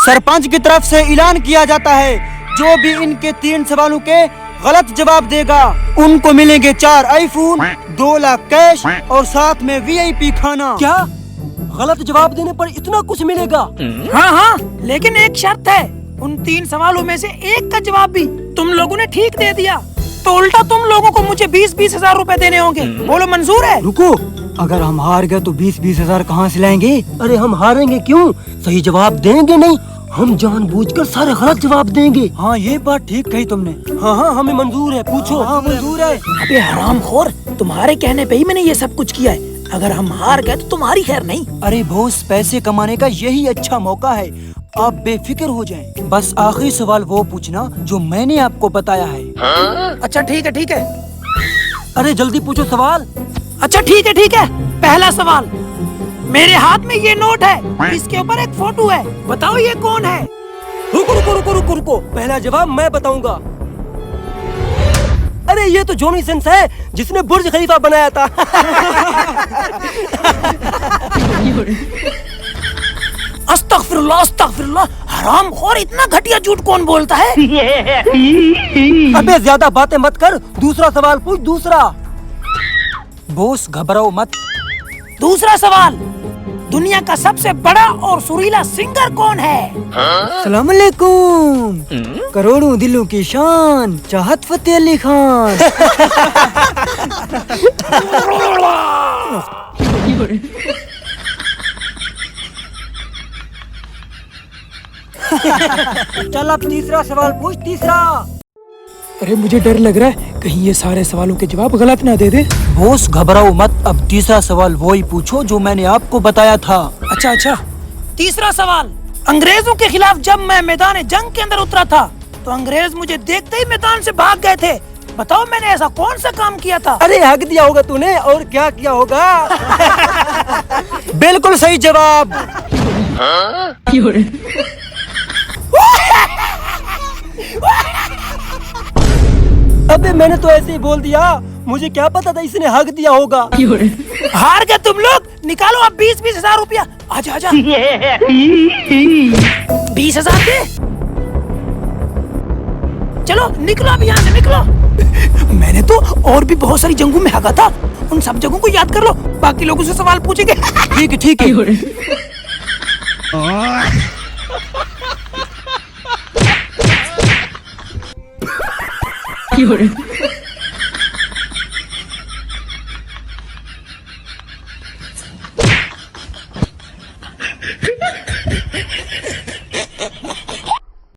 सरपंच की तरफ से ऐलान किया जाता है, जो भी इनके 3 सवालों के गलत जवाब देगा उनको मिलेंगे 4 आईफोन, 2 लाख कैश और साथ में VIP खाना। क्या गलत जवाब देने पर इतना कुछ मिलेगा? हाँ हाँ, लेकिन एक शर्त है, उन 3 सवालों में से एक का जवाब भी तुम लोगों ने ठीक दे दिया तो उल्टा तुम लोगों को मुझे 20-20 हजार रूपए देने होंगे। बोलो मंजूर है? रुको, अगर हम हार गए तो 20-20 हजार कहाँ से लाएंगे? अरे हम हारेंगे क्यों, सही जवाब देंगे नहीं, हम जानबूझकर सारे गलत जवाब देंगे। हाँ ये बात ठीक कही तुमने। हाँ हमें मंजूर है, पूछो। हाँ मंजूर है। अबे हरामखोर, तुम्हारे कहने पे ही मैंने ये सब कुछ किया है। अगर हम हार गए तो तुम्हारी खैर नहीं। अरे बॉस, पैसे कमाने का यही अच्छा मौका है, आप बेफिक्र हो जाएं। बस आखिरी सवाल वो पूछना जो मैंने आपको बताया है। अच्छा ठीक है ठीक है। अरे जल्दी पूछो सवाल। अच्छा ठीक है ठीक है। पहला सवाल, मेरे हाथ में ये नोट है, इसके ऊपर एक फोटो है, बताओ ये कौन है? रुको रुको रुको रुको रुको, पहला जवाब मैं बताऊंगा। अरे ये तो जॉनी सिंस है, जिसने बुर्ज खलीफा बनाया था। अस्तगफिरुल्लाह अस्तगफिरुल्लाह, हरामखोर, इतना घटिया झूठ कौन बोलता है? अबे ज्यादा बातें मत कर, दूसरा सवाल पूछ, दूसरा। बॉस घबराओ मत। दूसरा सवाल, दुनिया का सबसे बड़ा और सुरीला सिंगर कौन है? सलाम अलैकुम, करोड़ों दिलों की शान, चाहत फतेह अली खान। चल अब तीसरा सवाल पूछ, तीसरा। अरे मुझे डर लग रहा है, कहीं ये सारे सवालों के जवाब गलत ना दे दे। बॉस घबराओ मत, अब तीसरा सवाल वही पूछो जो मैंने आपको बताया था। अच्छा अच्छा। तीसरा सवाल, अंग्रेजों के खिलाफ जब मैं मैदान जंग के अंदर उतरा था तो अंग्रेज मुझे देखते ही मैदान से भाग गए थे, बताओ मैंने ऐसा कौन सा काम किया था? अरे हक दिया होगा तूने, और क्या किया होगा? बिल्कुल सही जवाब। अबे मैंने तो ऐसे ही बोल दिया, मुझे क्या पता था इसने हक दिया होगा। हार गए तुम लोग, निकालो अब 20-20 हजार रुपया। आजा आजा। 20 हजार दे, चलो निकलो अब यहाँ से, निकलो। मैंने तो और भी बहुत सारी जंगों में हगा था, उन सब जगहों को याद कर लो, बाकी लोगों से सवाल पूछेंगे। ठीक है ठीक है।